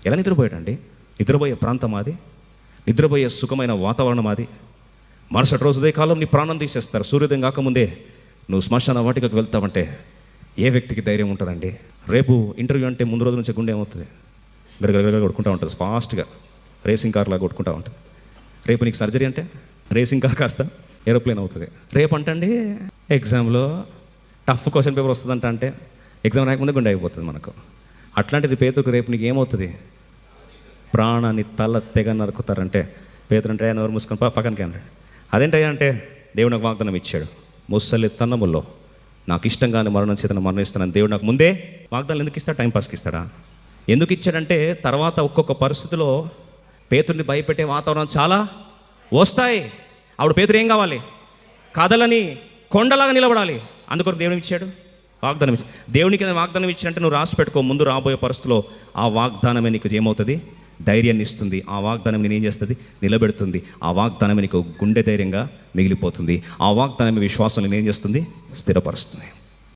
ఎలా నిద్రపోయాడండి? నిద్రపోయే ప్రాంతం అది, నిద్రపోయే సుఖమైన వాతావరణం అది. మరుసటి రోజు ఉదయకాలం నీ ప్రాణం తీసేస్తారు. సూర్యోదయం కాకముందే నువ్వు శ్మశాన వాటికకు వెళ్తావంటే ఏ వ్యక్తికి ధైర్యం ఉంటుందండి? రేపు ఇంటర్వ్యూ అంటే ముందు రోజు నుంచి గుండె ఏమవుతుంది? గడగడగడ కొట్టుకుంటూ ఉంటుంది, ఫాస్ట్గా రేసింగ్ కార్ లాగా కొట్టుకుంటూ ఉంటుంది. రేపు నీకు సర్జరీ అంటే రేసింగ్ కార్ కాస్త ఏరోప్లేన్ అవుతుంది. రేపు అంటండి ఎగ్జామ్లో టఫ్ క్వశ్చన్ పేపర్ వస్తుందంట, అంటే ఎగ్జామ్ రాకముందే గుండె అయిపోతుంది మనకు. అట్లాంటిది పేతుకు రేపు నీకు ఏమవుతుంది? ప్రాణాన్ని తల తెగ నరుకుతారంటే పేతురు అంటే నోరు మూసుకొని పక్కనకి అన్నాడు. అదేంటయ్యా అంటే దేవుడు నాకు వాగ్దానం ఇచ్చాడు, ముసలి తన్నముల్లో నాకు ఇష్టంగానే మరణం చేతను మరణిస్తానని దేవుడు నాకు ముందే వాగ్దానం ఎందుకు ఇస్తాడు? టైంపాస్కి ఇస్తాడా? ఎందుకు ఇచ్చాడంటే తర్వాత ఒక్కొక్క పరిస్థితిలో పేతుర్ని భయపెట్టే వాతావరణం చాలా వస్తాయి. అప్పుడు పేతురు ఏం కావాలి? కథలని కొండలాగా నిలబడాలి. అందుకొరకు దేవునికి ఇచ్చాడు వాగ్దానం ఇచ్చాడు. దేవునికి ఏదైనా వాగ్దానం ఇచ్చినట్టే నువ్వు రాసి పెట్టుకో. ముందు రాబోయే పరిస్థితిలో ఆ వాగ్దానమే నీకు ఏమవుతుంది? ధైర్యాన్ని ఇస్తుంది. ఆ వాగ్దానం నేను ఏం చేస్తుంది? నిలబెడుతుంది. ఆ వాగ్దానమే నీకు గుండె ధైర్యంగా మిగిలిపోతుంది. ఆ వాగ్దానమే విశ్వాసం నేను ఏం చేస్తుంది? స్థిరపరుస్తుంది.